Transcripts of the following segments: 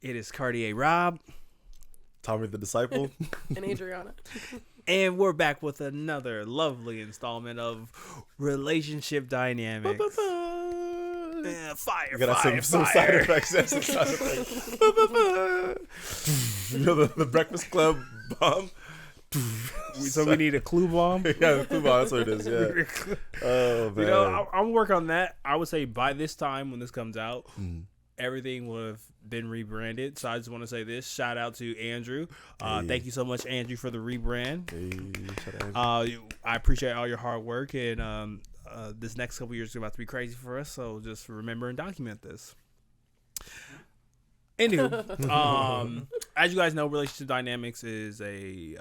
It is Cartier Rob. Tommy the Disciple. And Adriana. And we're back with another lovely installment of Relationship Dynamics. Fire, You gotta fire, some fire. side effects. That's some side effects. You know the Breakfast Club bomb? So we need a clue bomb? Yeah, the clue bomb. That's what it is, yeah. Oh, man. You know, I'm working on that. I would say by this time when this comes out, everything would have been rebranded. So I just want to say this. Shout out to Andrew. Thank you so much, Andrew, for the rebrand. Shout out Andrew. I appreciate all your hard work. And this next couple years is about to be crazy for us. So just remember and document this. Anywho, as you guys know, Relationship Dynamics is a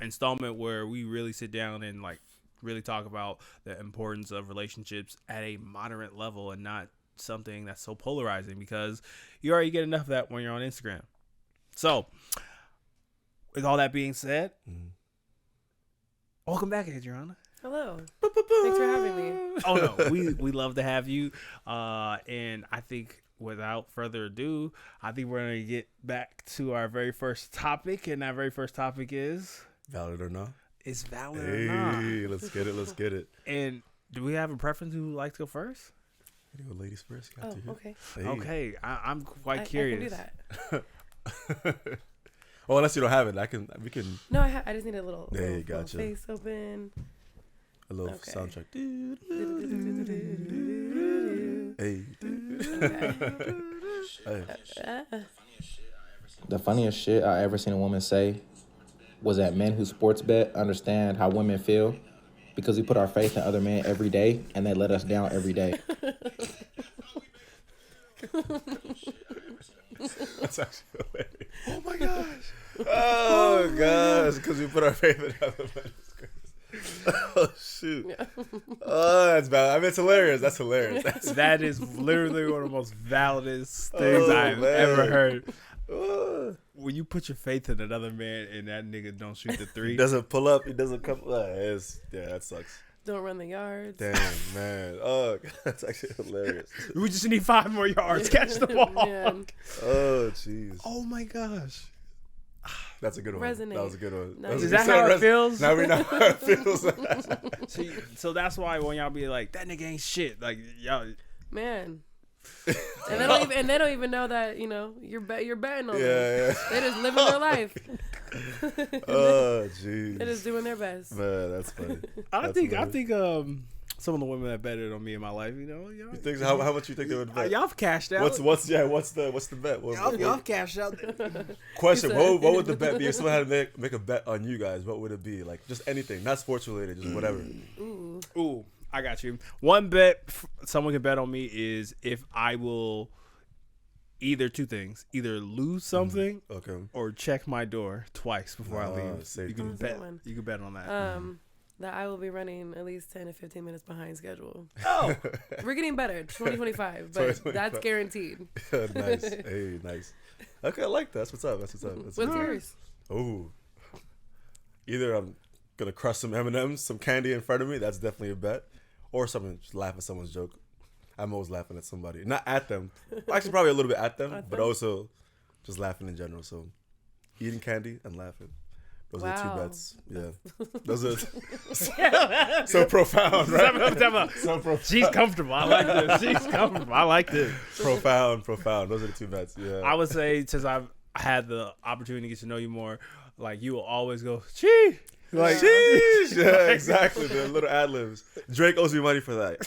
installment where we really sit down and like really talk about the importance of relationships at a moderate level and not something that's so polarizing, because you already get enough of that when you're on Instagram. So, with all that being said, welcome back, Adriana. Hello. Thanks for having me. Oh no, we love to have you. And I think without further ado, I think we're gonna get back to our very first topic, and that very first topic is Valid or not? Is valid or not? Hey, let's get it. And do we have a preference who likes to go first? You go ladies first. Oh, okay. Hey. Okay, I'm quite curious. I can do that. Well, unless you don't have it, we can. No, I just need a little, There you little gotcha. face open. A little Okay. soundtrack. Hey. The funniest shit I ever seen a woman say was that men who sports bet understand how women feel because we put our faith in other men every day and they let us down every day. That's actually hilarious. Oh my gosh! Oh gosh, because we put our faith in other men. Oh shoot! Yeah. Oh, that's bad. I mean, it's hilarious. That's hilarious. That is literally one of the most validest things Oh, I've man. ever heard. Oh. When you put your faith in another man and that nigga don't shoot the three, He doesn't pull up. He doesn't come. Yeah, that sucks. Don't run the yards. Damn, man. Oh, God, that's actually hilarious. we just need 5 more yards. Catch the ball. Man. Oh, jeez. Oh my gosh. That's a good one. Resonate. That was a good one. No, Is that how it feels? Now we know how it feels. So that's why when y'all be like, that nigga ain't shit. Like, y'all. Man. And they don't even know that, you know, you're betting on them. Yeah. They're just living their life. Oh, jeez. They're just doing their best. Man, that's funny. I That's think hilarious. some of the women that betted on me in my life, you know, You think so? How much you think they would bet? y'all have cashed out. What's the bet? y'all have cashed out. Question: You said- what would the bet be if someone had to make a bet on you guys? What would it be? Like just anything, not sports related, just whatever. Ooh, I got you. One bet someone can bet on me is if I will either two things: either lose something Okay. or check my door twice before I leave. safety. You can Oh, bet. that one. You can bet on that. That I will be running at least 10 to 15 minutes behind schedule. Oh, We're getting better, 2025, but 2025. that's guaranteed. Nice. Hey, nice. Okay, I like that. That's what's up. That's What's good. yours? Oh, either I'm gonna crush some M&Ms, some candy in front of me. That's definitely a bet. Or someone just laugh at someone's joke. I'm always laughing at somebody, not at them. Actually, probably a little bit at them, At but them? also just laughing in general. So, eating candy and laughing. Those are the Wow. two bets. Yeah, those are so profound, right? So she's comfortable. I like this. She's comfortable. I like this. profound. Those are the two bets. Yeah. I would say since I've had the opportunity to get to know you more, like you will always go, gee. Like, Sheesh. Yeah, exactly. The little ad libs. Drake owes me money for that.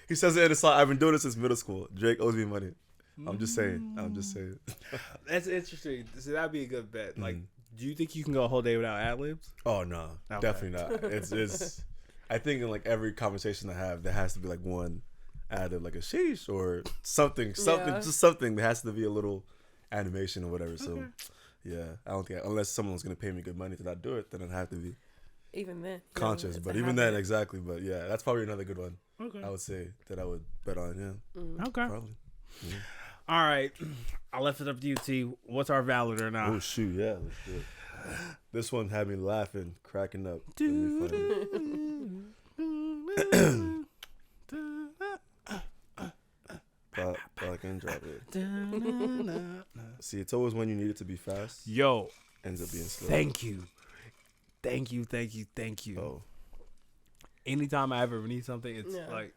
He says it in the song. I've been doing this since middle school. Drake owes me money. I'm just saying. that's interesting. So that'd be a good bet. Like, do you think you can go a whole day without ad libs? Oh no, Okay. definitely not. It's. I think in like every conversation I have, there has to be like one ad lib, like a sheesh or something, Yeah. just something. There has to be a little animation or whatever. So, yeah, I don't think unless someone's gonna pay me good money to not do it, then I'd have to be Even then. conscious. it's But a even habit. then, exactly. But yeah, that's probably another good one. Okay. I would say that I would bet on. Yeah, Okay. probably. All right. I left it up to you, T. What's our valid or not? Oh shoot, yeah, let's do it. This one had me laughing, cracking up. Let me find it. and drop it. See, it's always when you need it to be fast. Yo, Ends up being slow. thank you. Oh, Anytime I ever need something, it's Yeah. like,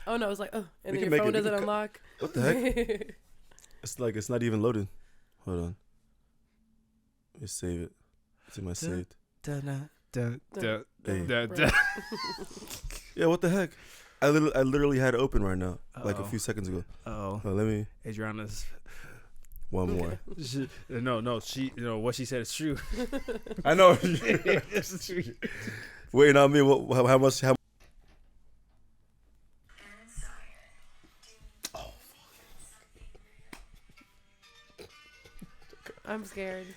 Oh no, it's like, and We then can your make phone it- we doesn't can unlock. what the heck? It's like it's not even loading. Hold on. Let me save it. It's in my saved. Hey. Right. Yeah, what the heck? I literally had it open right now, like a Uh-oh. few seconds ago. oh, Let me Adriana's. one more. No, she, what she said is true. I know. It's true. Waiting on me. What? How much? How? I'm scared.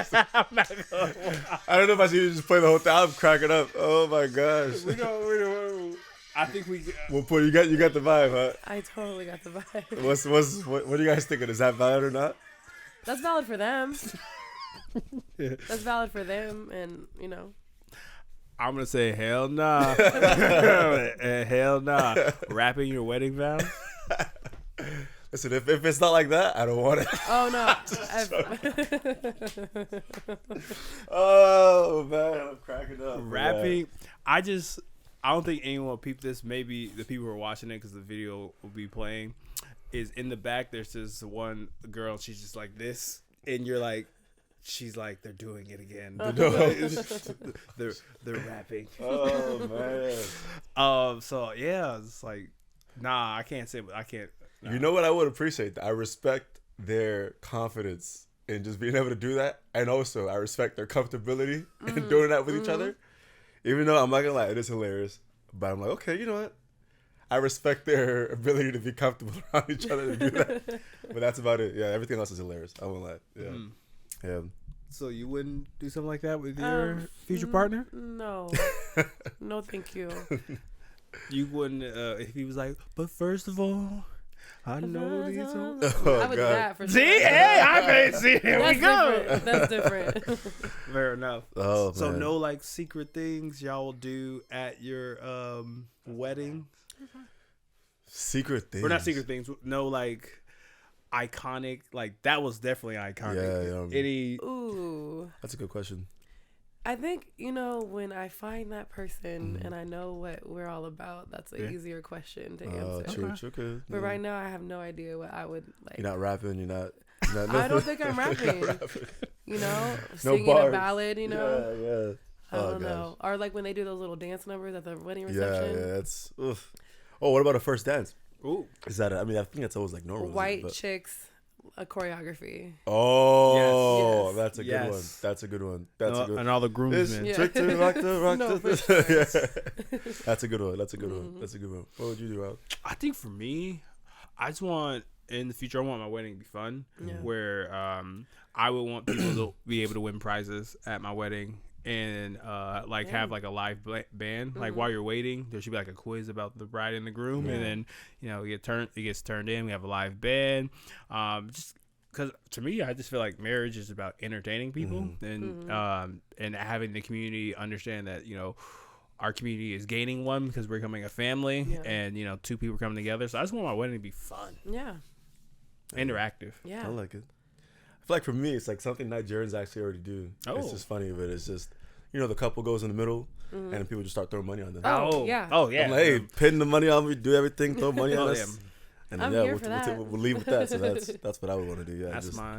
I don't know if I should just play the whole thing. I'm cracking up. Oh my gosh. I think we. Well, Paul, you got the vibe, huh? I totally got the vibe. What are you guys thinking? Is that valid or not? That's valid for them. That's valid for them, and I'm gonna say hell nah. Hell nah. Rapping your wedding vows. Listen, if it's not like that, I don't want it. Oh no. Oh man, I'm cracking up. Rapping. I don't think anyone will peep this. Maybe the people who are watching it, because the video will be playing, is in the back. There's this one girl, and she's just like this, and you're like, she's like, they're doing it again. They're rapping. Oh man. So yeah, it's like, nah, I can't say, but I can't. Nah. You know what I would appreciate? I respect their confidence in just being able to do that, and also I respect their comfortability in doing that with each other. Even though I'm not gonna lie, it is hilarious. But I'm like, okay, you know what? I respect their ability to be comfortable around each other to do that. But that's about it. Yeah, everything else is hilarious. I won't lie. Yeah. Yeah. So you wouldn't do something like that with your future partner? No. No, thank you. You wouldn't if he was like, but first of all, I know these. Oh, I would do God. that for See, sure. hey, I can see. Here we That's go. different. That's different. Fair enough. Oh, So man. no like secret things y'all will do at your wedding, Secret things. or not secret things? No like iconic. Like that was definitely iconic. Yeah. Any? Ooh. That's a good question. I think, when I find that person and I know what we're all about, that's an easier question to Oh, answer. true. Okay. But right now, I have no idea what I would like. You're not rapping. You're not. I don't think I'm rapping. No Singing bars. a ballad, Yeah. I Oh, don't know. Or like when they do those little dance numbers at the wedding Yeah. reception. That's. Oof. Oh, what about a first dance? Ooh. Is that? I think that's always like normal. isn't it? White But- chicks, a choreography. Oh, Yes. that's a good one. Yes. That's a good one. That's a good. And all the This groomsmen. Yeah. trick to rock the No, for yeah. That's a good one. That's a good one. That's a good one. What would you do, Rob? I think for me, I just want in the future, I want my wedding to be fun, Yeah. where I would want people to be able to win prizes at my wedding, and have like a live band. Like while you're waiting, there should be like a quiz about the bride and the groom, and then it gets turned in. We have a live band, just because to me, I just feel like marriage is about entertaining people and having the community understand that our community is gaining one because we're becoming a family, and two people coming together. So I just want my wedding to be fun, Yeah. interactive. Yeah. I like it. I feel like for me, it's like something Nigerians actually already do. Oh. It's just funny, but it's just the couple goes in the middle, and then people just start throwing money on them. Oh, yeah. Oh yeah. I'm like, hey, pin the money on me, do everything, throw money on Oh, us. yeah. And I'm then, here for that. we'll leave with that. So that's what I would want to do. Yeah, That's just, my,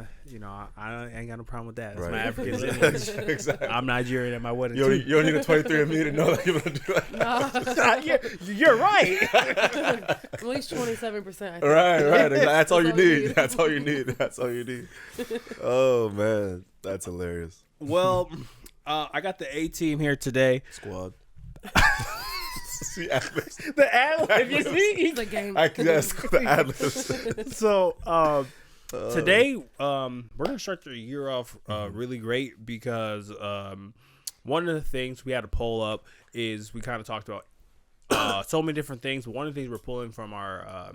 I ain't got no problem with that. That's Right. my African lineage. exactly. I'm Nigerian at my wedding You don't need a 23andMe to know that you're gonna do that. You're right. At least 27%. Right. Exactly. That's all you all you need. need. That's all you need. That's all you need. Oh man, that's hilarious. Well, I got the A team here today. Squad. See, Atlas. The ad, you see, It's a game. Yes, the Atlas. so today we're gonna start the year off really great because one of the things we had to pull up is we kind of talked about so many different things. One of the things we're pulling from our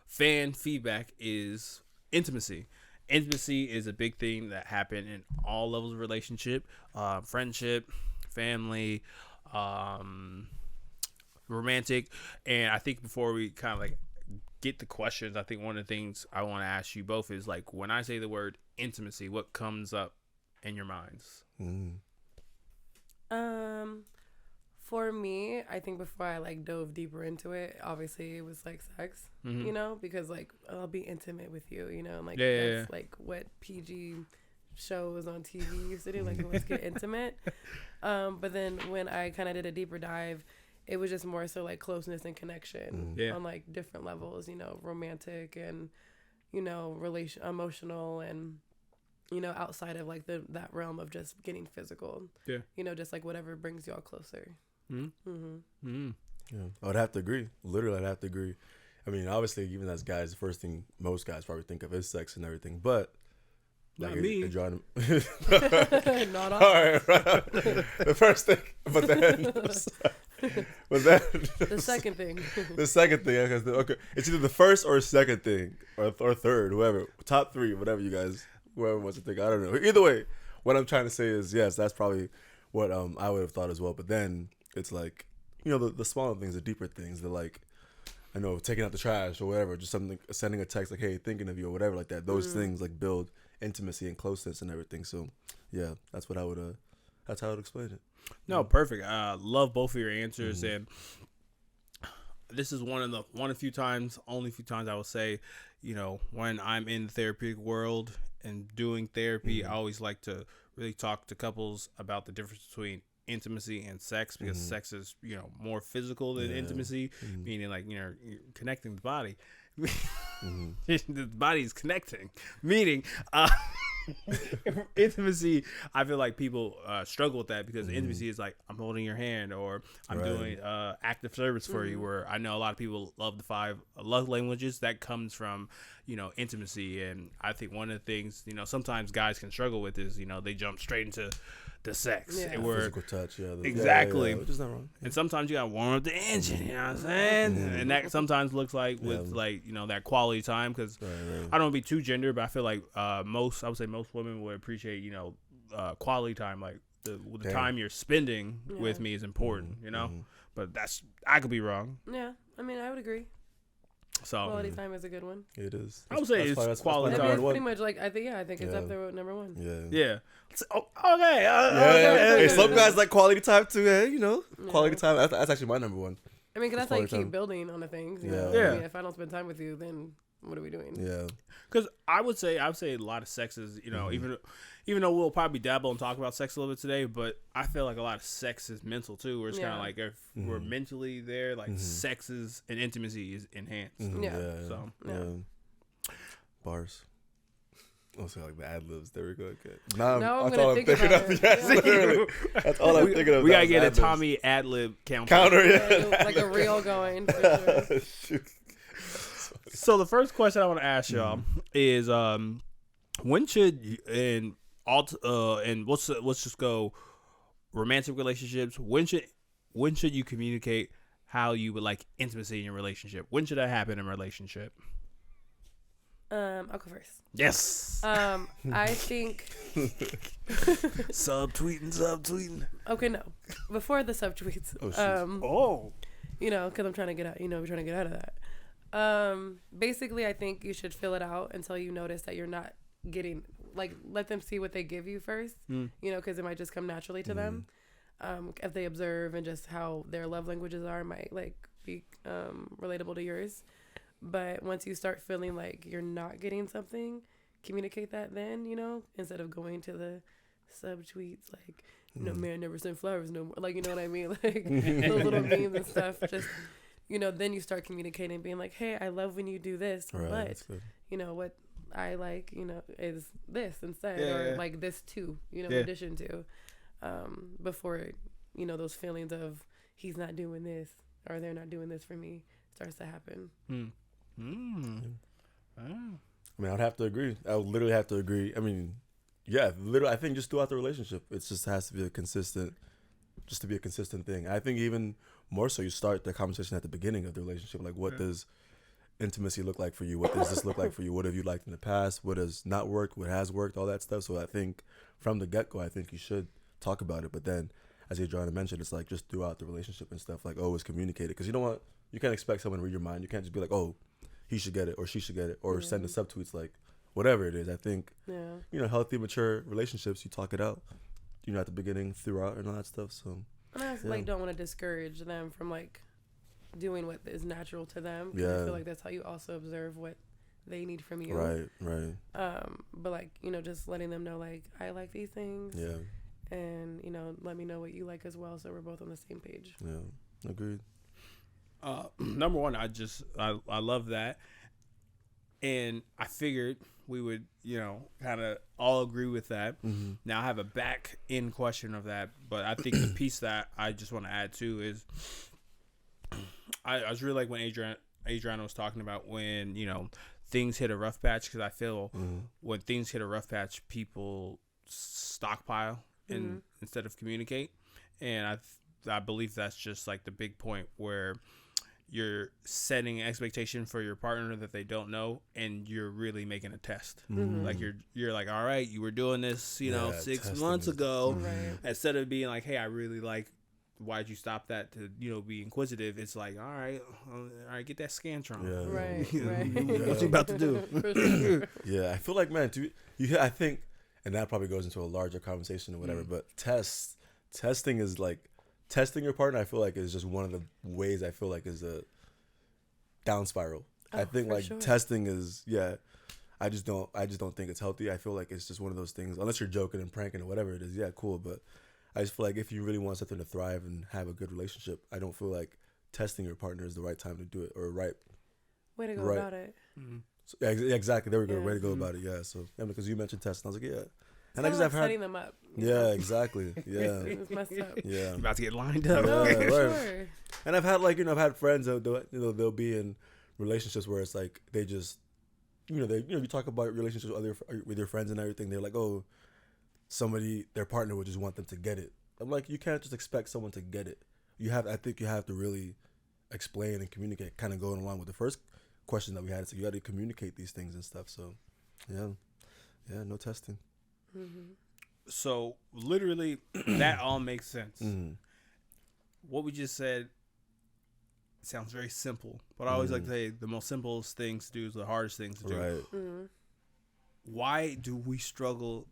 fan feedback is intimacy. Intimacy is a big thing that happened in all levels of relationship, friendship, family, romantic. And I think before we kind of like get the questions, I think one of the things I want to ask you both is like, when I say the word intimacy, what comes up in your minds? For me, I think before I like dove deeper into it, obviously it was like sex, you know, because like I'll be intimate with you, you know, and like that's like what PG shows on TV used to do, like let's get intimate. But then when I kind of did a deeper dive, it was just more so like closeness and connection on like different levels, you know, romantic and, you know, emotional and, you know, outside of like that realm of just getting physical. Yeah. You know, just like whatever brings y'all closer. Yeah, I would have to agree. Literally, I'd have to agree. I mean, obviously, even as guys, the first thing most guys probably think of is sex and everything. But not me. Not all. All right. The first thing, but then the second thing. The second thing. Okay, it's either the first or second thing, or third, whoever. Top three, whatever you guys, whoever wants to think. I don't know. Either way, what I'm trying to say is yes, that's probably what I would have thought as well. But then it's like, you know, the smaller things, the deeper things, the like, I know, taking out the trash or whatever, just something, sending a text like, hey, thinking of you or whatever like that. Those things like build intimacy and closeness and everything. So yeah, that's what that's how I would explain it. No, perfect. Love both of your answers, and this is one of the only few times I will say, you know, when I'm in the therapeutic world and doing therapy, I always like to really talk to couples about the difference between intimacy and sex, because sex is, you know, more physical than intimacy, meaning like, you know, you're connecting the body. The body is connecting, meaning intimacy. I feel like people struggle with that because intimacy is like, I'm holding your hand, or I'm doing active service for you, where I know a lot of people love the 5 love languages. That comes from, you know, intimacy. And I think one of the things, you know, sometimes guys can struggle with is, you know, they jump straight into the sex, and physical touch, exactly, which is not wrong. And sometimes you gotta warm up the engine, you know what I'm saying? And that sometimes looks like with like, you know, that quality time, because I don't want to be too gender, but I feel like I would say most women would appreciate, you know, quality time, like the time you're spending with me is important, you know. But I could be wrong. Yeah, I mean, I would agree. So quality time is a good one. It is. I would say it's quality time. It's pretty much like I think it's up there with number one. Yeah. Okay. Hey, some guys like quality time too. Hey, you know, quality time. That's actually my number one. I mean, because that's how you keep building on the things. You know? I mean, if I don't spend time with you, then what are we doing? Yeah. Because I would say a lot of sex is, you know, even though we'll probably dabble and talk about sex a little bit today, but I feel like a lot of sex is mental too, where it's kind of like if we're mentally there, like sex is and intimacy is enhanced. So bars. Also like the ad libs. There we go. Okay. Now I'm thinking of. Literally. That's all I'm thinking of. We gotta get a Tommy ad lib counter. Like a reel going. For sure. So the first question I want to ask y'all is, when should you, and let's just go romantic relationships. When should you communicate how you would like intimacy in your relationship? When should that happen in a relationship? I'll go first. Yes. I think subtweeting. Okay, no. Before the subtweets. You know, because I'm trying to get out. You know, we're trying to get out of that. Basically, I think you should fill it out until you notice that you're not getting, like, let them see what they give you first. You know, because it might just come naturally to them. If they observe and just how their love languages are, might like be relatable to yours. But once you start feeling like you're not getting something, communicate that then, you know, instead of going to the subtweets like, no man never sent flowers no more. Like, you know what I mean? Like those little memes and stuff. Just, you know, then you start communicating, being like, hey, I love when you do this, but, you know, what I like, you know, is this instead, or like this too, you know, in addition to, before, you know, those feelings of he's not doing this or they're not doing this for me starts to happen. I mean, I'd have to agree. I would literally have to agree. I mean, yeah, literally, I think just throughout the relationship, it just has to be a consistent thing. I think even more so, you start the conversation at the beginning of the relationship. Like, what does intimacy look like for you? What does this look like for you? What have you liked in the past? What has not worked? What has worked? All that stuff. So I think from the get-go, I think you should talk about it. But then, as Adriana mentioned, it's like just throughout the relationship and stuff, like always communicate it. Because you can't expect someone to read your mind. You can't just be like, oh, he should get it or she should get it or send the subtweets, like whatever it is. I think, healthy, mature relationships, you talk it out, at the beginning, throughout, and all that stuff. So, and I also, don't want to discourage them from like doing what is natural to them. Yeah, I feel like that's how you also observe what they need from you. Right. But like just letting them know like I like these things. Yeah. And let me know what you like as well, so we're both on the same page. Yeah, agreed. Number one, I love that, and I figured we would kind of all agree with that. Mm-hmm. Now I have a back end question of that, but I think the piece that I just want to add too is I was really like when Adriana was talking about when things hit a rough patch, because I feel when things hit a rough patch, people stockpile and instead of communicate, and I believe that's just like the big point where you're setting an expectation for your partner that they don't know, and you're really making a test. Like you're like, all right, you were doing this 6 months ago, instead of being like, hey, I really like, why'd you stop that to be inquisitive? It's like, all right, get that Scantron. Right. What you about to do? Yeah, I feel like, man, I think, and that probably goes into a larger conversation or whatever, but testing is like, testing your partner, I feel like, is just one of the ways I feel like is a down spiral. I think like testing is, I just don't think it's healthy. I feel like it's just one of those things, unless you're joking and pranking or whatever it is, cool, but I just feel like if you really want something to thrive and have a good relationship, I don't feel like testing your partner is the right time to do it, or right way to go about it. So, exactly. There we go. Way to go about it. Yeah. So because you mentioned testing, I was like, yeah. And I've setting them up. Exactly. Yeah. It's messed up. Yeah. You're about to get lined up. No, for sure. And I've had I've had friends that they'll be in relationships where it's like they just you talk about relationships with your friends and everything. They're like, oh, their partner would just want them to get it. I'm like, you can't just expect someone to get it. I think you have to really explain and communicate, kind of going along with the first question that we had. So you got to communicate these things and stuff. So, no testing. Mm-hmm. So literally, that all makes sense. What we just said sounds very simple, but I always like to say the most simplest things to do is the hardest things to do. Right. Why do we struggle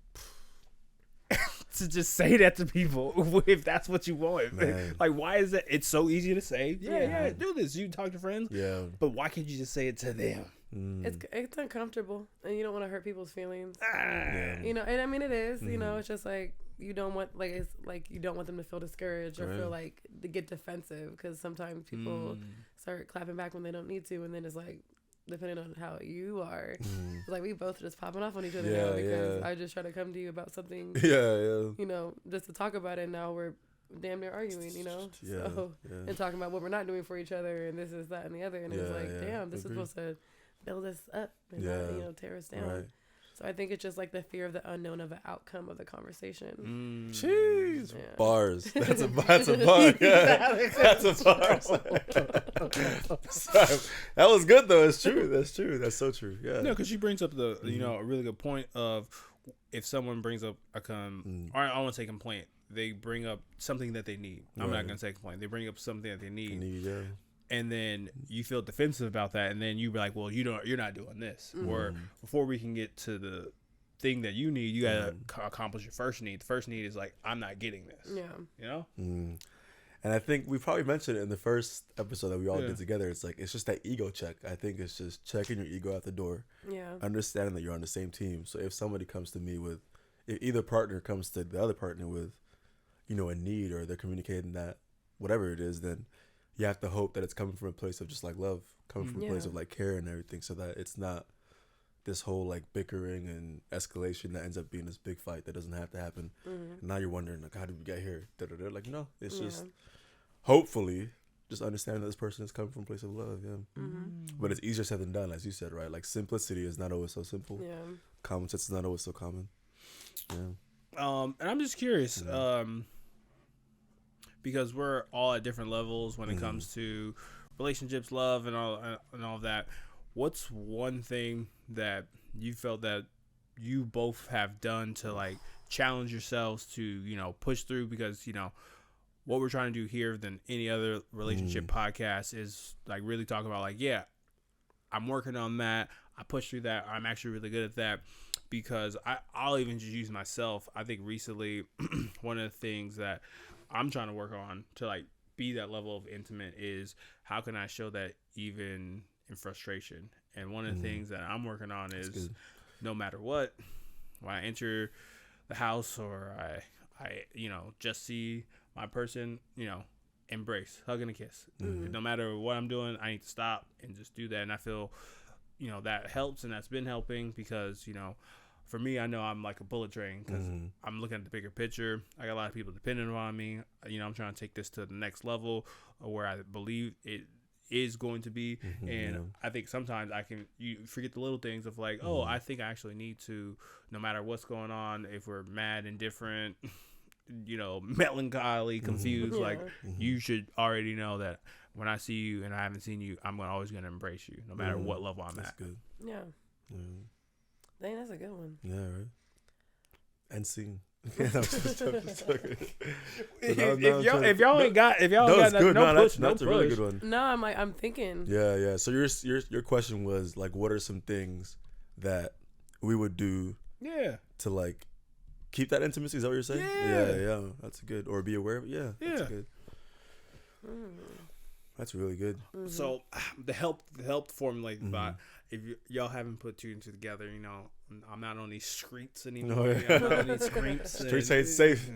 to just say that to people if that's what you want? Man. Like, why is that? It's so easy to say, do this. You talk to friends, but why can't you just say it to them? It's uncomfortable, and you don't want to hurt people's feelings. And I mean, it is. It's just like you don't want you don't want them to feel discouraged or feel like to get defensive, because sometimes people start clapping back when they don't need to, and then it's like, depending on how you are, it's like we both just popping off on each other now because I just try to come to you about something. Just to talk about it. And now we're damn near arguing, and talking about what we're not doing for each other, and this is that and the other, and it's like, damn, this is supposed to build us up and not, tear us down. Right. So I think it's just like the fear of the unknown of the outcome of the conversation. Jeez, bars. That's a bar. Yeah, that's a bar. Sorry. That was good though. It's true. That's true. That's so true. Yeah. No, because she brings up the a really good point of if someone brings up or I want to say complaint. They bring up something that they need. I'm not gonna say complaint. They bring up something that they need. And then you feel defensive about that, and then you be like, "Well, you're not doing this." Or before we can get to the thing that you need, you gotta accomplish your first need. The first need is like, "I'm not getting this." Yeah, And I think we probably mentioned it in the first episode that we all did together. It's like it's just that ego check. I think it's just checking your ego at the door. Yeah, understanding that you're on the same team. So if somebody comes to me if either partner comes to the other partner with, a need, or they're communicating that whatever it is, then you have to hope that it's coming from a place of just like love, coming from a place of like care and everything, so that it's not this whole like bickering and escalation that ends up being this big fight that doesn't have to happen. And now you're wondering like, how did we get here? Like, no, it's just hopefully just understanding that this person is coming from a place of love. But it's easier said than done, as you said, right? Like simplicity is not always so simple. Common sense is not always so common. And I'm just curious, because we're all at different levels when it comes to relationships, love, and all of that. What's one thing that you felt that you both have done to like challenge yourselves to, you know, push through? Because, you know, what we're trying to do here than any other relationship podcast is like really talk about like, yeah, I'm working on that. I push through that. I'm actually really good at that. Because I'll even just use myself. I think recently, one of the things that I'm trying to work on to like be that level of intimate is how can I show that even in frustration. And one of the things that I'm working on is no matter what, when I enter the house or I you know, just see my person, you know, embrace, hug and a kiss. No matter what I'm doing, I need to stop and just do that. And I feel, you know, that helps, and that's been helping because, you know, for me, I know I'm like a bullet train because I'm looking at the bigger picture. I got a lot of people dependent on me. You know, I'm trying to take this to the next level where I believe it is going to be. And I think sometimes you forget the little things of like, oh, I think I actually need to, no matter what's going on, if we're mad, indifferent, you know, melancholy, confused, like you should already know that when I see you and I haven't seen you, I'm always going to embrace you no matter what level I'm at. Good. Yeah. Dang, that's a good one. Yeah, right. And scene. If y'all ain't got no push, that's a really good one. No, I'm thinking. Yeah. So your question was like, what are some things that we would do? Yeah. To like keep that intimacy. Is that what you're saying? Yeah. That's good. Or be aware of it. Yeah. That's good. That's really good. So the help formulated by if y'all haven't put two and two together, you know, I'm not on these streets anymore. I'm not on these streets. Streets ain't safe.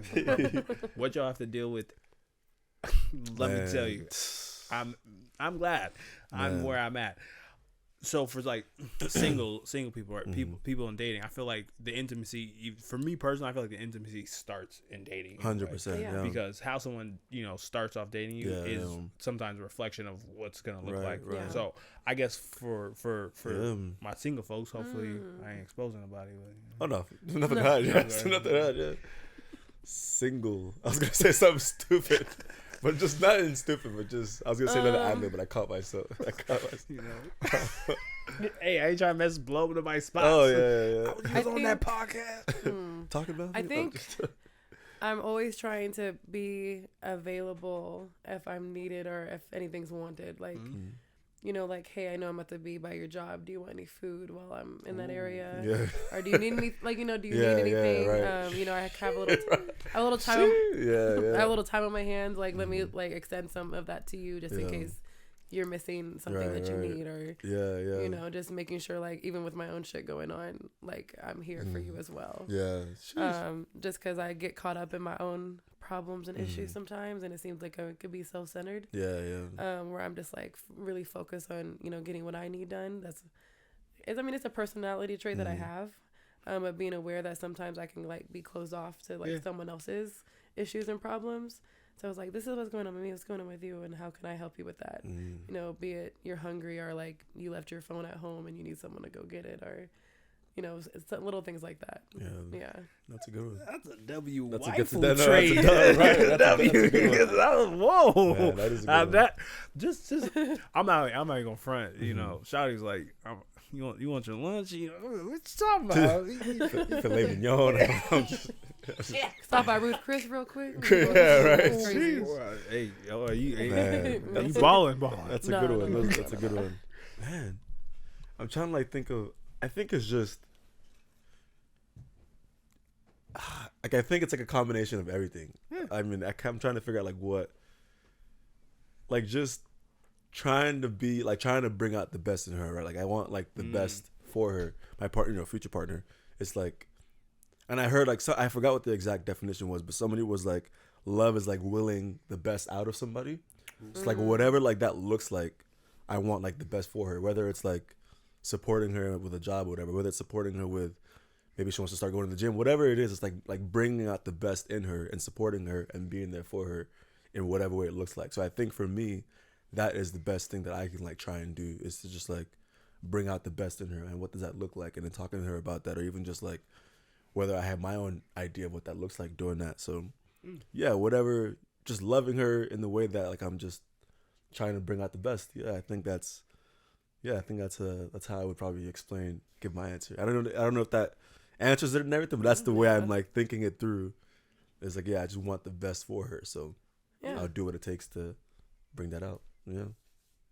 What y'all have to deal with? Let me tell you, I'm glad I'm where I'm at. So for like single people or people in dating, I feel like the intimacy, for me personally, I feel like the intimacy starts in dating. 100%. Yeah. Because how someone, you know, starts off dating you is sometimes a reflection of what's gonna look like. Right. So I guess for my single folks, hopefully I ain't exposing nobody. But, you know. Oh no, nothing to hide. Nothing to hide. Yeah. Single. I was gonna say something stupid. But just not in stupid, but just I was gonna say another ad-lib, but I caught myself. You know. Hey, I ain't trying to blow up nobody's spot. Oh yeah. I was on that podcast talking about. I think I'm always trying to be available if I'm needed or if anything's wanted. Like, you know, like, hey, I know I'm about to be by your job. Do you want any food while I'm in that area? Yeah. Or do you need any? Like, you know, do you need anything? Yeah, right. You know, I have a little time. I have a little time on my hands. Like, let me like extend some of that to you, just in case you're missing something that you need, or you know, just making sure, like, even with my own shit going on, like, I'm here for you as well. Just because I get caught up in my own problems and issues sometimes, and it seems like it could be self-centered. Where I'm just like really focused on, you know, getting what I need done. It's a personality trait that I have, but being aware that sometimes I can like be closed off to like someone else's issues and problems. So I was like, this is what's going on with me, what's going on with you, and how can I help you with that? You know, be it you're hungry, or like you left your phone at home and you need someone to go get it, or, you know, it's little things like that. Yeah. That's a good one. That's a W. That's waifu a good trade. Whoa. Man, that is a good one. Just I'm not gonna front. You know, Shawty's like, you want your lunch? You know, what you talking about? Filet mignon. Stop by Ruth Chris real quick. Yeah, right. Hey, you balling. That's a good one. That's a good one. Man, I'm trying to like think of. I think it's just like I think it's like a combination of everything. I mean, I'm trying to figure out like what, like just trying to bring out the best in her, right? Like I want like the best for her, my partner, you know, future partner. It's like, and I heard like, so I forgot what the exact definition was, but somebody was like, love is like willing the best out of somebody. It's like whatever like that looks like, I want like the best for her, whether it's like supporting her with a job or whatever, whether it's supporting her with, maybe she wants to start going to the gym, whatever it is, it's like bringing out the best in her and supporting her and being there for her in whatever way it looks like. So I think for me, that is the best thing that I can like try and do, is to just like bring out the best in her. And what does that look like? And then talking to her about that, or even just like whether I have my own idea of what that looks like doing that. So yeah, whatever, just loving her in the way that like I'm just trying to bring out the best. I think that's how I would probably give my answer. I don't know if that answers it and everything, but that's the way I'm like thinking it through. It's like, I just want the best for her, so I'll do what it takes to bring that out. Yeah,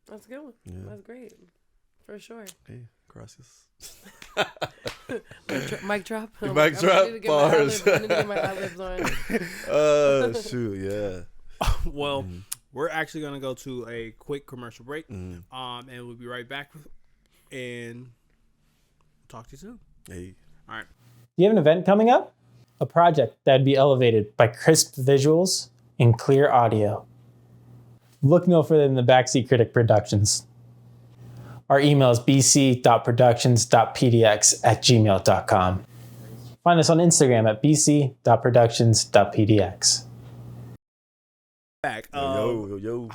that's a good one. Yeah. That's great, for sure. Hey, gracias. Mic drop. Mic drop. Bars. I need to get my eyelids on. Shoot, yeah. Well, we're actually gonna go to a quick commercial break, and we'll be right back, and talk to you soon. Hey. All right. Do you have an event coming up? A project that would be elevated by crisp visuals and clear audio? Look no further than the Backseat Critic Productions. Our email is bc.productions.pdx@gmail.com. Find us on Instagram at bc.productions.pdx. Back. Yo.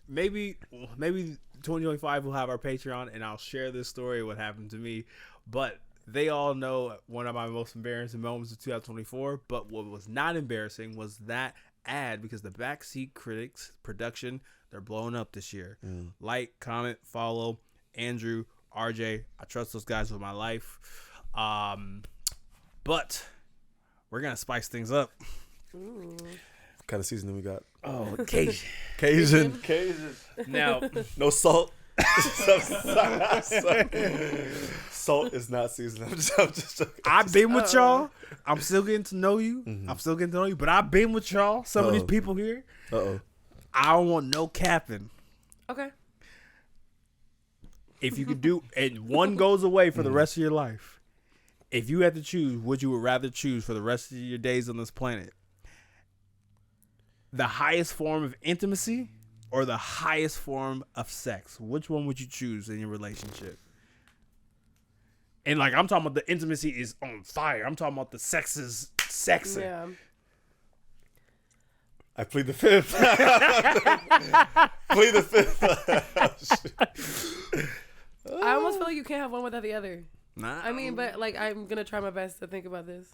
Maybe 2025 we'll have our Patreon, and I'll share this story, what happened to me. But they all know one of my most embarrassing moments of 2024. But what was not embarrassing was that ad, because the Backseat Critics production, they're blowing up this year. Like, comment, follow Andrew, RJ. I trust those guys with my life. But we're gonna spice things up. What kind of seasoning we got? Oh, Cajun. Cajun. Now, no salt. Salt is not seasoning. I'm just joking. I've been with y'all. I'm still getting to know you. But I've been with y'all. Some of these people here. I don't want no capping. Okay. If you could do, and one goes away for the rest of your life. If you had to choose, would you would rather choose for the rest of your days on this planet the highest form of intimacy or the highest form of sex? Which one would you choose in your relationship? And like, I'm talking about the intimacy is on fire. I'm talking about the sex is sexy. Yeah. I plead the fifth. Plead the fifth. I almost feel like you can't have one without the other. Nah. I mean, but like, I'm gonna try my best to think about this.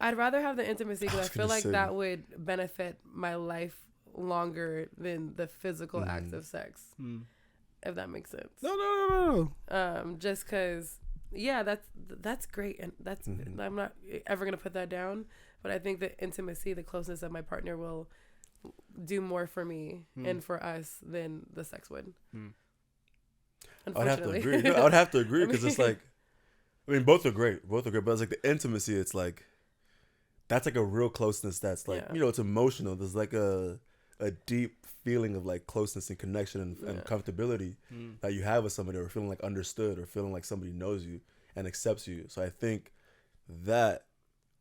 I'd rather have the intimacy because I feel like that would benefit my life longer than the physical acts of sex. If that makes sense. No. Just because, that's great, and that's I'm not ever gonna put that down. But I think the intimacy, the closeness of my partner will do more for me and for us than the sex would. I would have to agree. I would have to agree because it's like, I mean, both are great, but it's like the intimacy. It's like that's like a real closeness. That's like it's emotional. There's like a deep feeling of like closeness and connection and comfortability that you have with somebody, or feeling like understood, or feeling like somebody knows you and accepts you. So I think that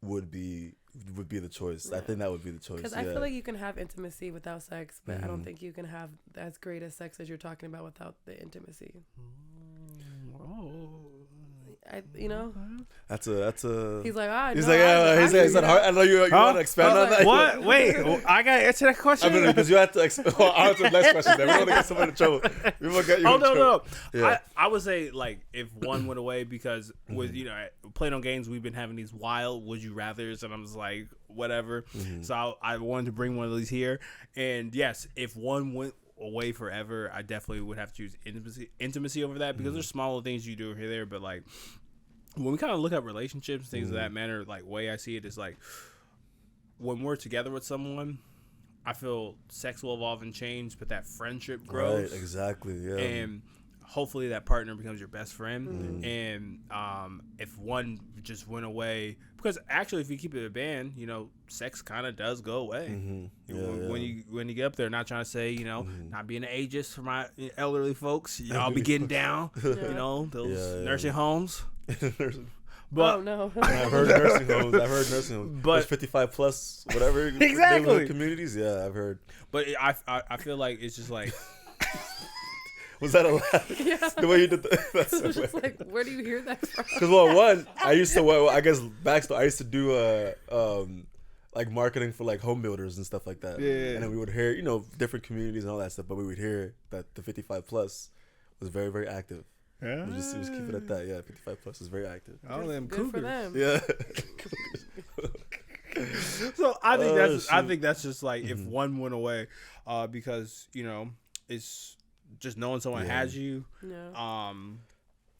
would be the choice. I think that would be the choice. Because I feel like you can have intimacy without sex, but I don't think you can have as great a sex as you're talking about without the intimacy. That's a. He's like, he's like, I know you want to expand on that. What? Wait, I gotta answer that question. I mean, because you have to. I'll answer the next question. Then we don't want to get someone in trouble. We will get you. in trouble. No. Yeah. I would say like if one went away, because with playing on games, we've been having these wild would you rather's, and I'm just like whatever. So I wanted to bring one of these here, and yes, if one went away forever, I definitely would have to choose intimacy over that, because there's smaller things you do here there, but like when we kind of look at relationships, things of that manner, like way I see it is like when we're together with someone, I feel sex will evolve and change, but that friendship grows. Right, exactly, yeah. And hopefully that partner becomes your best friend. And if one just went away, because actually if you keep it a band, sex kind of does go away. When you get up there, not trying to say, not being an ageist for my elderly folks, I'll be getting down, those nursing homes. But oh no, I've heard nursing homes. But there's 55 plus whatever exactly communities. Yeah, I've heard. But I feel like it's just like. Was that a laugh? Yeah. The way you did that's it was just like, where do you hear that from? Because I used to. I guess backstory. I used to do like marketing for like home builders and stuff like that. Yeah. And then we would hear different communities and all that stuff, but we would hear that the 55 plus was very, very active. Yeah. We'll just keep it at that. Yeah, 55 plus is very active. All them Good for cougars. them. Yeah. So I think I shit. think that's just like if one went away, because it's just knowing someone has you, Yeah.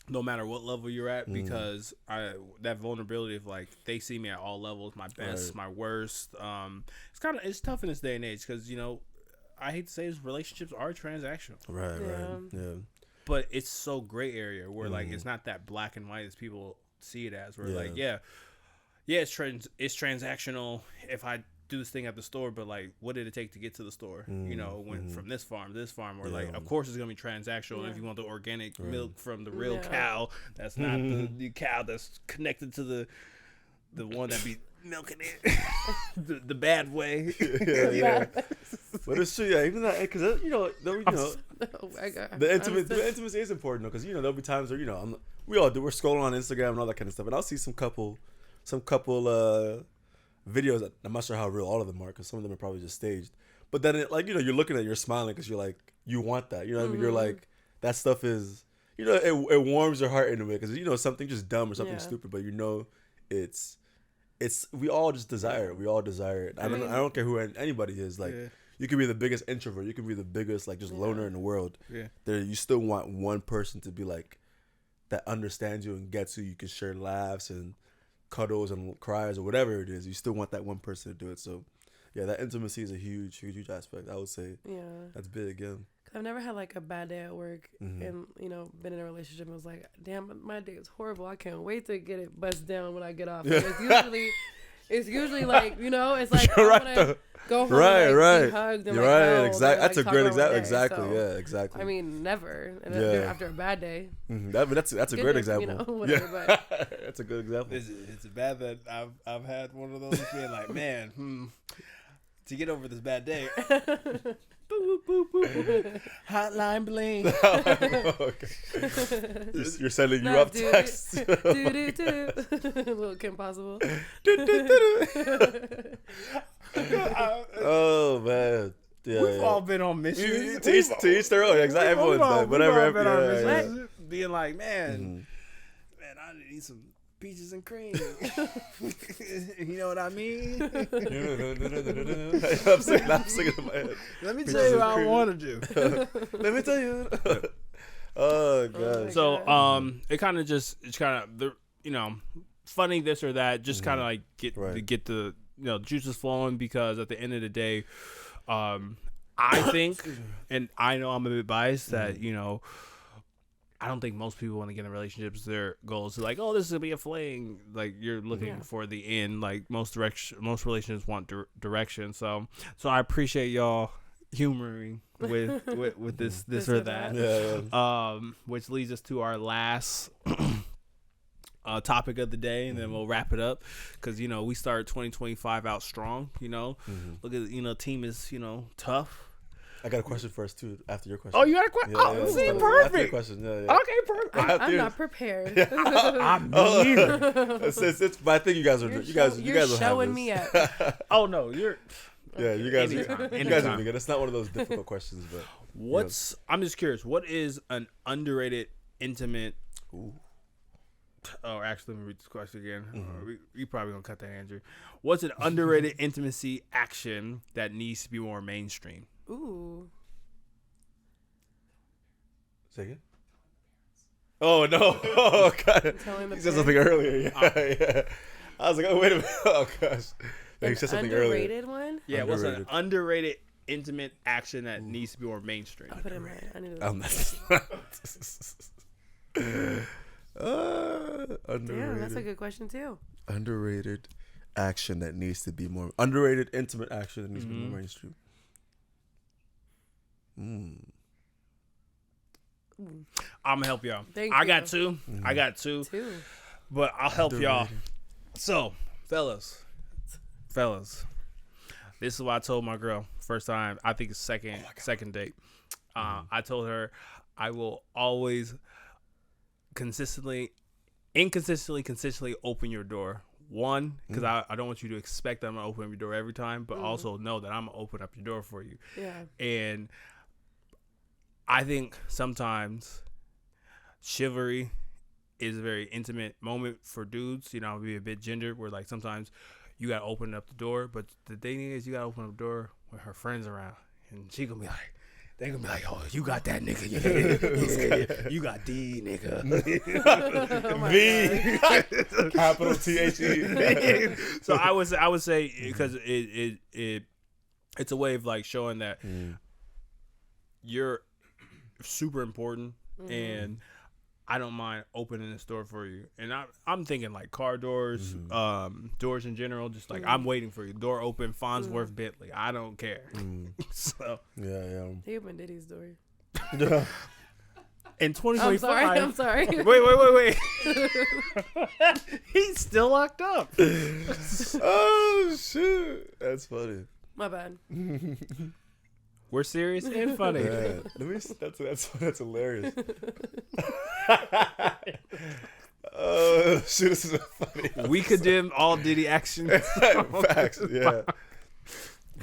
no matter what level you're at, because that vulnerability of like they see me at all levels, my best, my worst. It's tough in this day and age because I hate to say this, relationships are transactional. Right. Yeah. But it's so gray area where like it's not that black and white as people see it as. Where like it's transactional if I do this thing at the store, but like what did it take to get to the store? Went from this farm to this farm, or like of course it's gonna be transactional if you want the organic milk from the real cow. That's not the cow that's connected to the one that be milking it the bad way. Yeah. But it's true, yeah. Even that, because Oh my God. the intimacy is important though, because there'll be times where we all do. We're scrolling on Instagram and all that kind of stuff, and I'll see some couple videos that I'm not sure how real all of them are, because some of them are probably just staged. But then you're looking at it, you're smiling because you're like, you want that. You know what I mean? You're like, that stuff is it warms your heart in a way, because something just dumb or something stupid, but it's we all just desire it. We all desire it. I don't care who anybody is. Like you could be the biggest introvert, you could be the biggest like just loner in the world. Yeah, you still want one person to be like that understands you and gets you. You can share laughs and cuddles and cries or whatever it is. You still want that one person to do it. So yeah, that intimacy is a huge aspect. I would say that's big. Yeah. I've never had like a bad day at work and been in a relationship and was like, damn, my day is horrible. I can't wait to get it bust down when I get off. Like, it's usually like it's like I want to go home and be hugged and held exactly. That's a great example. Exactly. So, yeah, exactly. I mean, never. And after a bad day. That's a great example. Whatever, but that's a good example. It's bad that I've had one of those being like, man, to get over this bad day. Boop, boop, boop, boop. Hotline bling. You're sending you up text. Little Kim Possible. Oh man, yeah, we've all been on missions. To each their own. Exactly. Everyone's done. Whatever. Being like, man, I need some peaches and cream. You know what I mean? I'm singing in my head. Let me tell you what I want to do. Let me tell you. Oh god. So it kind of the funny this or that, just kind of like get the juices flowing, because at the end of the day, I think, and I know I'm a bit biased, that I don't think most people, when they get in relationships, their goal is like, oh, this is gonna be a fling. Like you're looking for the end. Like most relationships want direction. So I appreciate y'all humoring with this or that. Yeah. Which leads us to our last topic of the day, and then we'll wrap it up, because we start 2025 out strong. Look at team is tough. I got a question first too. After your question. Oh, you got a question? Perfect. After your question. Yeah. Okay, perfect. I'm not prepared. I'm neither. But I think you guys are. You guys are showing me up. Oh no, you're. Yeah, you guys. Anytime. You guys are good. It's not one of those difficult questions, but I'm just curious. What is an underrated intimate? Ooh. Oh, actually, let me read this question again. We probably gonna cut that answer. What's an underrated intimacy action that needs to be more mainstream? Ooh. Say again? Oh no! Oh god! He said something earlier. Yeah. I was like, oh wait a minute! Oh gosh! He said something earlier. Underrated one? Yeah, what's an underrated intimate action that needs to be more mainstream? I'll put it in mind. I need to. Underrated. Damn, that's a good question too. Underrated action that needs to be more underrated intimate action that needs to be more mainstream. I'm gonna help y'all. I got two. I got two. But I'll help y'all. So, fellas, this is what I told my girl first time. I think it's second date. I told her I will always consistently open your door. One, because I don't want you to expect that I'm gonna open up your door every time, but also know that I'm gonna open up your door for you. Yeah. And I think sometimes chivalry is a very intimate moment for dudes. You know, I'll be a bit gendered where like sometimes you gotta open up the door, but the thing is you gotta open up the door with her friends around, and she gonna be like, they gonna be like, oh, you got that nigga, yeah. You got D nigga, V capital THE. So I would say because it's a way of like showing that you're super important and I don't mind opening the door for you. And I'm thinking like car doors, doors in general, just like I'm waiting for you. Door open, Farnsworth Bentley. I don't care. So yeah. He opened Diddy's door. In 2025. I'm sorry. Wait. He's still locked up. Oh shit. That's funny. My bad. We're serious and funny. Yeah. That's hilarious. Oh shit, this is funny. We condemn all Diddy actions. Facts, yeah.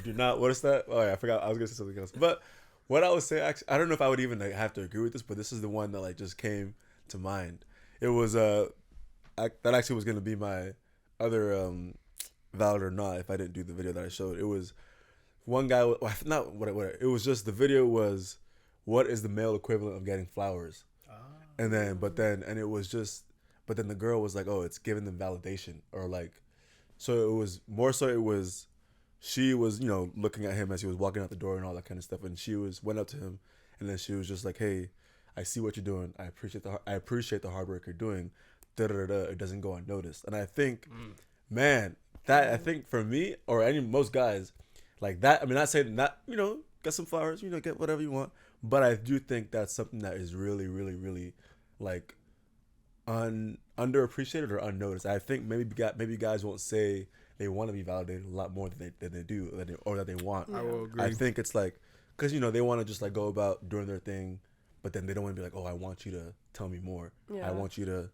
Do not. What is that? Oh yeah, I forgot. I was gonna say something else. But what I would say, actually, I don't know if I would even like, have to agree with this, but this is the one that like just came to mind. It was that actually was gonna be my other valid or not if I didn't do the video that I showed. It was one guy. Not whatever. It was just the video was what is the male equivalent of getting flowers, and then but then the girl was like, oh, it's giving them validation or like, so it was more so it was. She was, you know, looking at him as he was walking out the door and all that kind of stuff, and she went up to him, and then she was just like, "Hey, I see what you're doing. I appreciate the hard work you're doing. It doesn't go unnoticed." And I think, man, that I think for me or most guys, like that. I mean, not saying not, you know, get some flowers, you know, get whatever you want, but I do think that's something that is really, really, really like underappreciated or unnoticed. I think maybe guys won't say they want to be validated a lot more than they do or that they want. I will agree. I think it's like, because, you know, they want to just like go about doing their thing, but then they don't want to be like, oh, I want you to tell me more. Yeah. I want you to,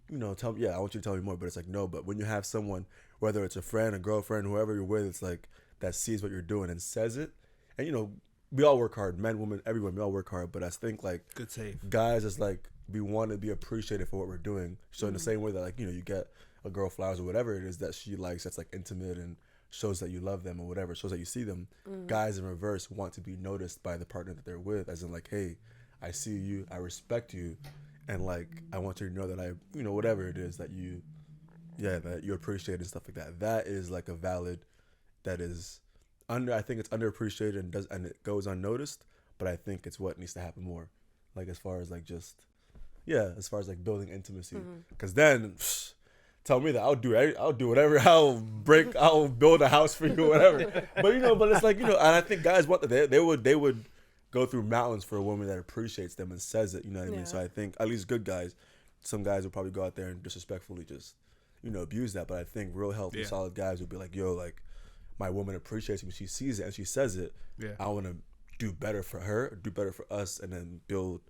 you know, I want you to tell me more. But it's like, no, but when you have someone, whether it's a friend, a girlfriend, whoever you're with, it's like that sees what you're doing and says it. And, you know, we all work hard, men, women, everyone, we all work hard. But I think like Good save. guys is like, we want to be appreciated for what we're doing. So in the same way that like, you know, you get a girl flowers or whatever it is that she likes that's like intimate and shows that you love them or whatever, shows that you see them, guys in reverse want to be noticed by the partner that they're with, as in like, hey, I see you, I respect you, and like I want you to know that I, you know, whatever it is that you appreciate and stuff like that. That is like a valid, that is I think it's underappreciated and it goes unnoticed, but I think it's what needs to happen more, like as far as like as far as like building intimacy, because then tell me that I'll do whatever. I'll build a house for you, whatever. But you know, but it's like, you know, and I think guys want that. They would go through mountains for a woman that appreciates them and says it. You know what I mean? So I think at least good guys, some guys will probably go out there and disrespectfully just, you know, abuse that. But I think real healthy, solid guys would be like, yo, like my woman appreciates me. She sees it and she says it. Yeah. I want to do better for her, do better for us, and then build,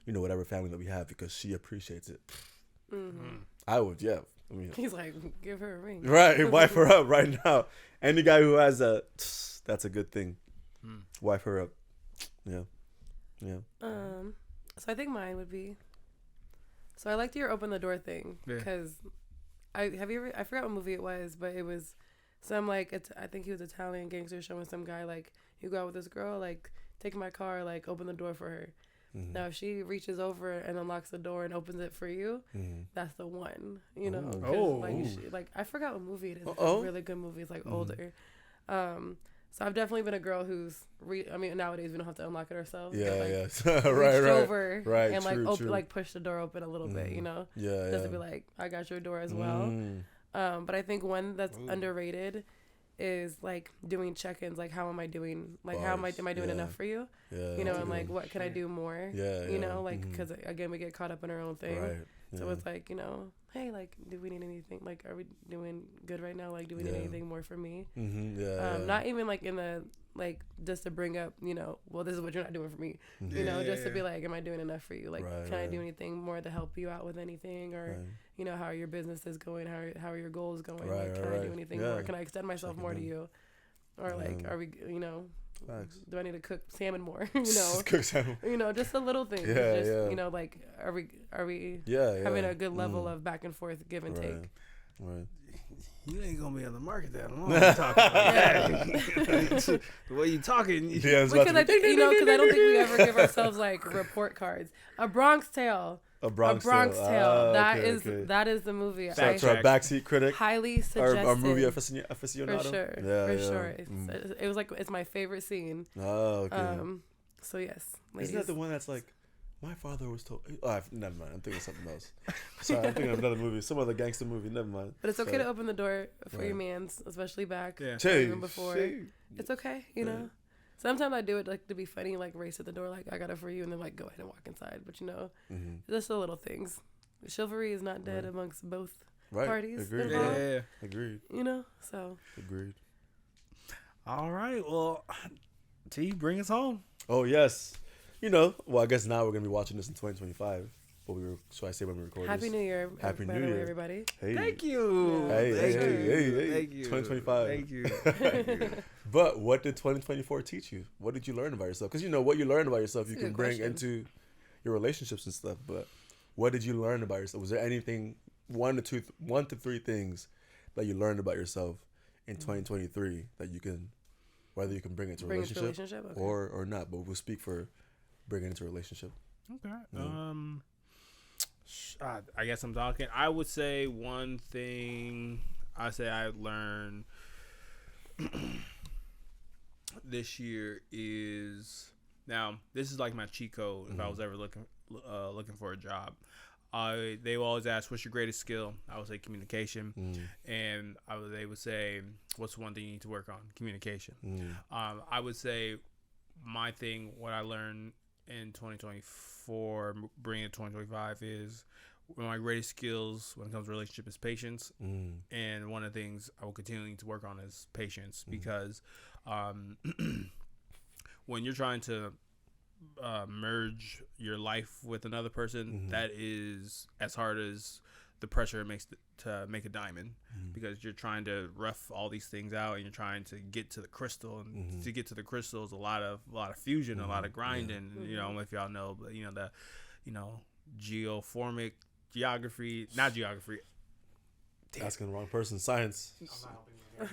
you know, whatever family that we have because she appreciates it. I would, yeah. I mean, he's like, give her a ring. Right, wife her up right now. Any guy who has that's a good thing. Wife her up. Yeah. So I think mine would be. So I liked your open the door thing because I forgot what movie it was, but it was some like I think he was Italian gangster showing some guy like, you go out with this girl, like take my car, like open the door for her. Now, if she reaches over and unlocks the door and opens it for you, that's the one, you know. Like I forgot what movie it is. It's a really good movie. It's like older. So I've definitely been a girl who's nowadays we don't have to unlock it ourselves. Yeah, but, right. Over and true. like push the door open a little bit, you know. Just to be like, I got your door as well. But I think one that's underrated is like doing check-ins, like how am I doing, like how am I doing enough for you, you know, and like what can I do more, you know, like because again we get caught up in our own thing, so it's like, you know, hey, like do we need anything, like are we doing good right now, like do we need anything more from me, not even like in the like just to bring up, you know, well this is what you're not doing for me, you know, just to be like, am I doing enough for you, like can I do anything more to help you out with anything, or you know, how are your businesses going, how are your goals going, like can I do anything more, can I extend myself more to you, or like are we, you know, Facts. Do I need to cook salmon more? You know, Cook salmon. You know, just a little thing. Yeah, just, yeah. You know, like are we yeah, having a good level of back and forth, give and take. Right. You ain't gonna be on the market that long. Talking like that. The way you talking. Yeah, because I think because I don't think we ever give ourselves like report cards. A Bronx Tale. A Bronx Tale. That is okay. that is the movie. So to our backseat critic. Highly suggested. Our movie aficionado. For sure. Yeah, for sure. It was like it's my favorite scene. Oh, okay. So yes, ladies. Isn't that the one that's like, my father was told? Oh, never mind. I'm thinking of something else. Sorry, I'm thinking of another movie, some other gangster movie. Never mind. But it's okay to open the door for your mans, especially back, or Che, even before. It's okay, you know. Sometimes I do it like to be funny, like race at the door, like I got it for you, and then like go ahead and walk inside. But you know, just the little things. Chivalry is not dead amongst both parties. Agreed. Yeah. Agreed. You know, so. Agreed. All right. Well, T, bring us home. Oh yes. You know, well, I guess now we're gonna be watching this in 2025. But should I say when we record Happy this? New Year. Happy by New the way, Year, everybody. Hey. Thank you. Hey. Thank you. 2025. Thank you. But what did 2024 teach you? What did you learn about yourself? Because you know what you learned about yourself, you can bring into your relationships and stuff. But what did you learn about yourself? Was there anything, one to three things that you learned about yourself in 2023 that you can, whether you can bring it to a relationship, Okay. or not? But we'll speak for bringing it to a relationship. Okay. I guess I'm talking. I would say one thing I learned this year is, now this is like my cheat code if I was ever looking for a job. They will always ask, what's your greatest skill? I would say communication. And they would say, what's one thing you need to work on? Communication. I would say my thing, what I learned in 2024, bringing it to 2025, is one of my greatest skills when it comes to relationship is patience. And one of the things I will continue to work on is patience, because when you're trying to merge your life with another person, that is as hard as the pressure it makes to make a diamond, because you're trying to rough all these things out and you're trying to get to the crystal, and to get to the crystal is a lot of fusion, a lot of grinding. You know, if y'all know, but you know not geography. Asking the wrong person. Science.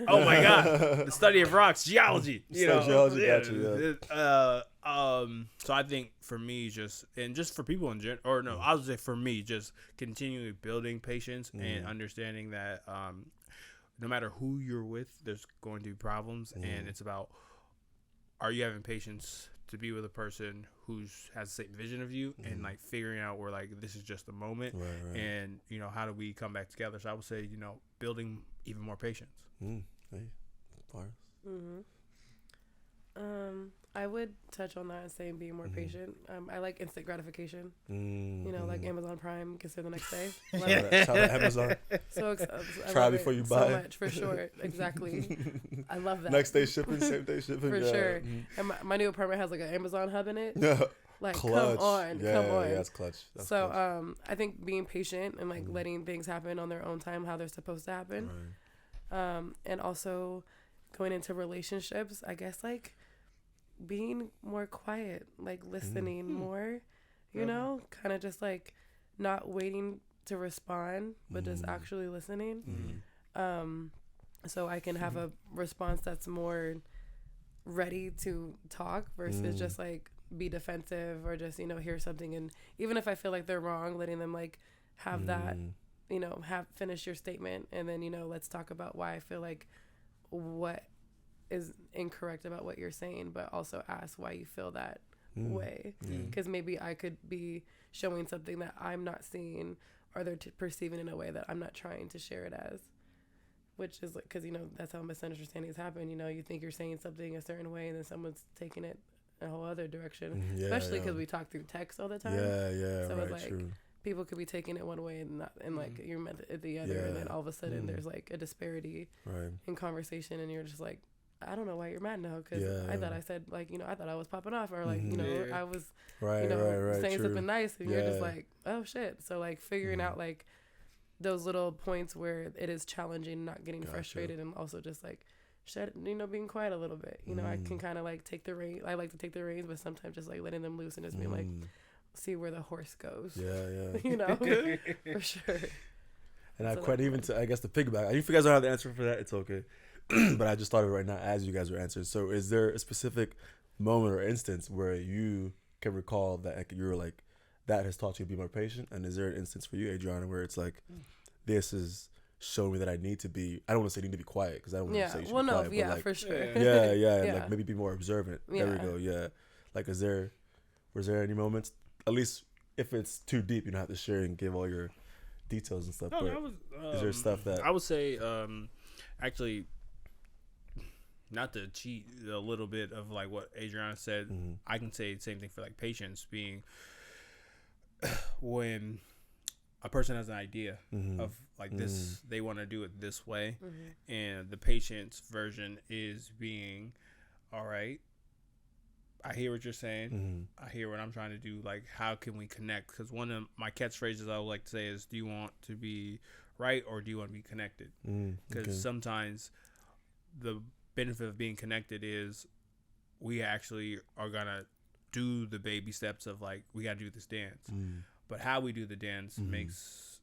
Oh my God, the study of rocks, geology. Geology, gotcha, So I think for me, just for people in general, or no, I would say for me, just continually building patience and understanding that no matter who you're with, there's going to be problems, and it's about, are you having patience to be with a person who has the same vision of you, and like figuring out where like this is just a moment, right. and how do we come back together? So I would say building even more patience. Hey, bars. I would touch on that and say being more patient. I like instant gratification. Like Amazon Prime, gets there the next day. Shout out Amazon. So try before you buy. So much, for sure. Exactly. I love that. Next day shipping, same day shipping. For sure. And my new apartment has like an Amazon hub in it. Like, clutch. come on. Yeah, that's clutch. That's clutch. I think being patient and like letting things happen on their own time, how they're supposed to happen. Right. And also going into relationships, I guess like being more quiet, like listening more, kind of just like not waiting to respond, but just actually listening. So I can have a response that's more ready to talk versus just like be defensive or just, hear something. And even if I feel like they're wrong, letting them like have that, finish your statement. And then, let's talk about why I feel like what is incorrect about what you're saying, but also ask why you feel that way. Because maybe I could be showing something that I'm not seeing, or they're perceiving in a way that I'm not trying to share it as, which is like, because that's how misunderstandings happen. You think you're saying something a certain way and then someone's taking it a whole other direction, especially because we talk through text all the time. So right, it's like true. People could be taking it one way and not, and like you're meant it the other, and then all of a sudden there's like a disparity in conversation, and you're just like, I don't know why you're mad now, because I thought I said like, I thought I was popping off, or like, I was saying something nice, and you're just like, oh shit. So like figuring out like those little points where it is challenging, not getting frustrated, and also just like being quiet a little bit. I can kind of like take the reins. I like to take the reins, but sometimes just like letting them loose and just being like, see where the horse goes. Yeah. For sure. And I quite even to, I guess, the piggyback. If you guys don't have the answer for that, it's okay. But I just thought of it right now as you guys were answering. So is there a specific moment or instance where you can recall that you were like, that has taught you to be more patient? And is there an instance for you, Adriana, where it's like, this is showing me that I need to be, I don't want to say need to be quiet, because I don't want to say you should be quiet. Yeah, but like, for sure. Yeah, like maybe be more observant. There we go, yeah. Like, was there any moments, at least if it's too deep, you don't have to share and give all your details and stuff, but is there stuff that... I would say, actually, not to cheat a little bit of like what Adriana said, I can say the same thing for like patience, being when a person has an idea of like this, they want to do it this way, and the patience version is being, all right, I hear what you're saying, I hear what I'm trying to do, like how can we connect? Because one of my catchphrases I would like to say is, do you want to be right or do you want to be connected? Because sometimes the benefit of being connected is we actually are gonna do the baby steps of like, we gotta do this dance, but how we do the dance makes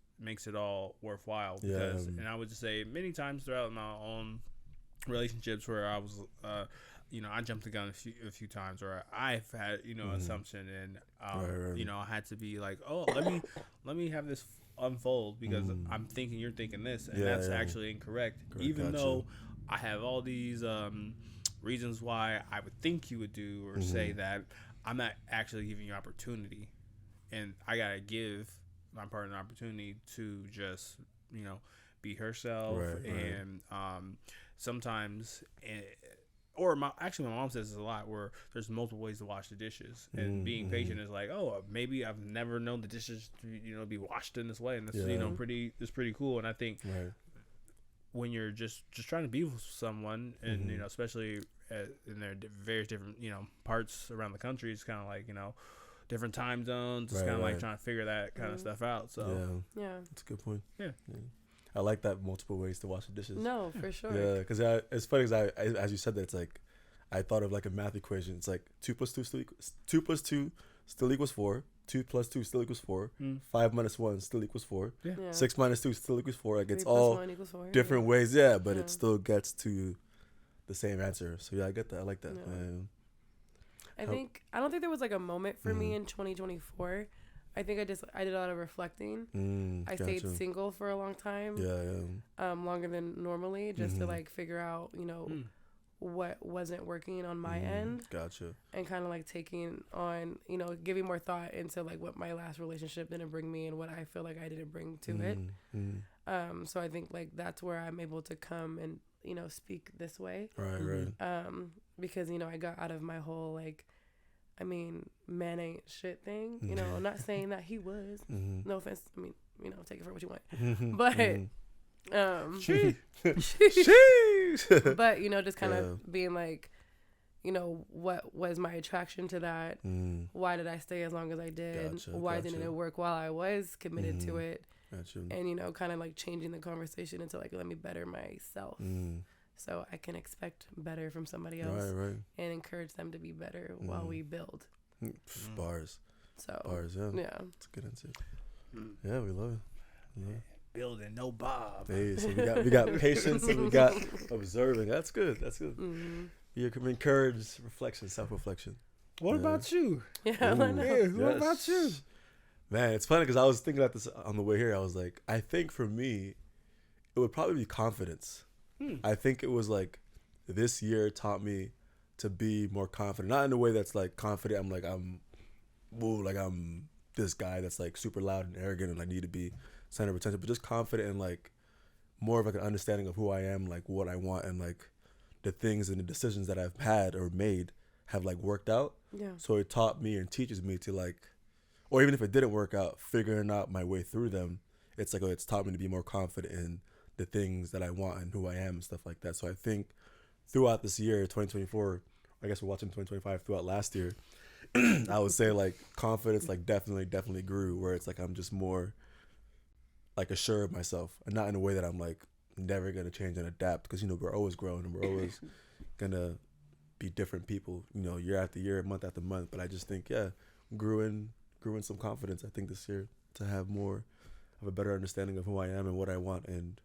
it all worthwhile. Because and I would just say many times throughout my own relationships where I was I jumped the gun a few times, or I've had assumption, and I had to be like, oh, let me have this unfold, because I'm thinking you're thinking this, and that's actually incorrect. Even though I have all these reasons why I would think you would do or say that, I'm not actually giving you opportunity, and I gotta give my partner an opportunity to just be herself, and sometimes. Or my mom says this a lot, where there's multiple ways to wash the dishes, and being patient is like, oh, maybe I've never known the dishes to be washed in this way, and that's pretty cool. And I think when you're just trying to be with someone, and especially in their various different parts around the country, it's kind of like different time zones. It's kind of like trying to figure that kind of stuff out. So yeah, that's a good point. Yeah. I like that, multiple ways to wash the dishes. No, for sure. Yeah, because it's funny, as you said that, it's like, I thought of like a math equation. It's like 2 plus 2 still equals 4. 2 plus 2 still equals 4. 5 minus 1 still equals 4. 6 minus 2 still equals 4. Like, it's all different ways, but it still gets to the same answer. So yeah, I get that. I like that. I don't think there was like a moment for me in 2024. I think I did a lot of reflecting. I stayed single for a long time. Longer than normally, just to like figure out, what wasn't working on my end. Gotcha. And kind of like taking on, giving more thought into like what my last relationship didn't bring me and what I feel like I didn't bring to it. So I think like that's where I'm able to come and, speak this way. Right. Because, I got out of my whole like, man ain't shit thing. I'm not saying that he was. No offense. Take it for what you want. But, but just kind of being like, what was my attraction to that? Why did I stay as long as I did? Why didn't it work while I was committed to it? And, kind of like changing the conversation into like, let me better myself. So I can expect better from somebody else, and encourage them to be better while we build. Bars. So bars, yeah. It's a good answer. Yeah, we love it. Building, no Bob. Hey, so we got patience, and we got observing. That's good. You can encourage reflection, self-reflection. What about you? Yeah, what about you? Man, it's funny because I was thinking about this on the way here. I was like, I think for me, it would probably be confidence. I think it was like this year taught me to be more confident. Not in a way that's like confident. I'm this guy that's like super loud and arrogant and I need to be center of attention, but just confident and like more of like an understanding of who I am, like what I want, and like the things and the decisions that I've had or made have like worked out. Yeah. So it taught me and teaches me to like, or even if it didn't work out, figuring out my way through them. It's like, it's taught me to be more confident in the things that I want and who I am and stuff like that. So I think throughout this year, 2024, I guess we're watching 2025 throughout last year, I would say like confidence like definitely grew, where it's like I'm just more like assured of myself, and not in a way that I'm like never gonna change and adapt because we're always growing and we're always gonna be different people, year after year, month after month. But I just think, grew in some confidence, I think, this year to have more of a better understanding of who I am and what I want and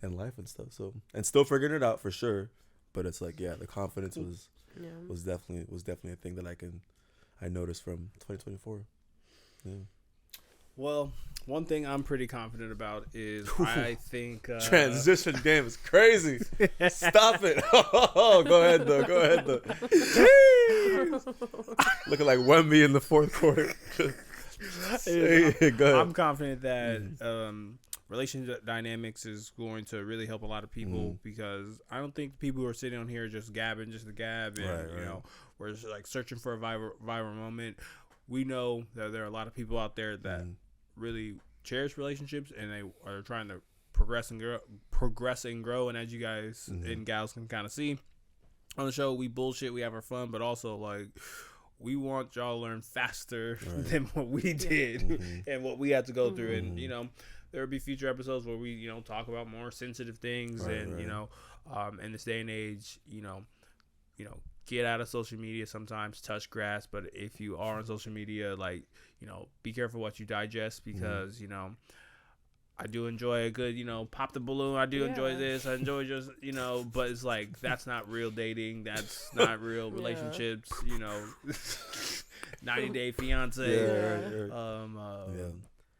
life and stuff. So, and still figuring it out for sure. But it's like, the confidence was definitely a thing that I noticed from 2024. Yeah. Well, one thing I'm pretty confident about is I think transition game is crazy. Stop it. Go ahead though. Looking like Wemby in the fourth quarter. Go ahead. I'm confident that relationship dynamics is going to really help a lot of people because I don't think people who are sitting on here just gabbing just to gab and we're just like searching for a viral moment. We know that there are a lot of people out there that really cherish relationships and they are trying to progress and grow. And as you guys and gals can kind of see on the show, we bullshit, we have our fun, but also like we want y'all to learn faster than what we did and what we had to go through. And there will be future episodes where we talk about more sensitive things in this day and age, get out of social media sometimes, touch grass. But if you are on social media, like, be careful what you digest because, I do enjoy a good, pop the balloon. I do enjoy this. I enjoy just, but it's like, that's not real dating. That's not real relationships, 90 Day Fiance,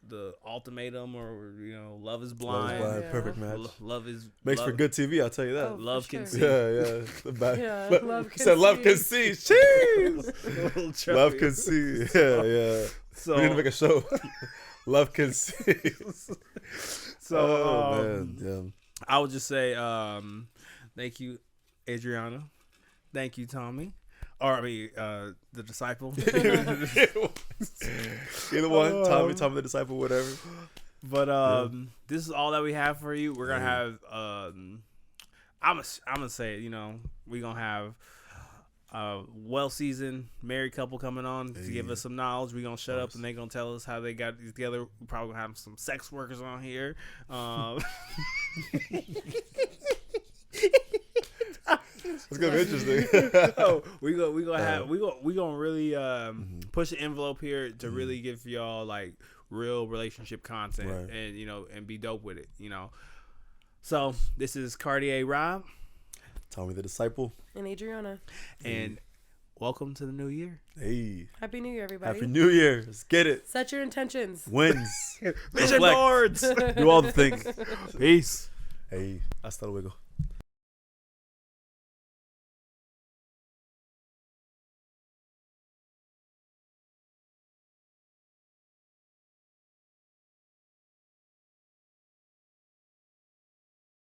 the ultimatum or, Love is Blind. Perfect match. Love is makes for good TV, I'll tell you that. Love can see. Love can see. Jeez. Love can see. Yeah. So we're gonna make a show. Love can see. So I would just say thank you, Adriana. Thank you, Tommy. Or the disciple. Either one, Tommy the disciple, whatever. But this is all that we have for you. We're gonna have I'm gonna say we're gonna have a well-seasoned married couple coming on to give us some knowledge. We're gonna shut up and they're gonna tell us how they got together. We're probably gonna have some sex workers on here. It's gonna be interesting. we gonna really push the envelope here to really give y'all like real relationship content and and be dope with it. So this is Cartier Rob, Tommy the disciple, and Adriana, and welcome to the new year. Hey, Happy New Year, everybody! Happy New Year! Let's get it. Set your intentions. Wins. Vision boards. Do all the things. Peace. Hey, hasta luego.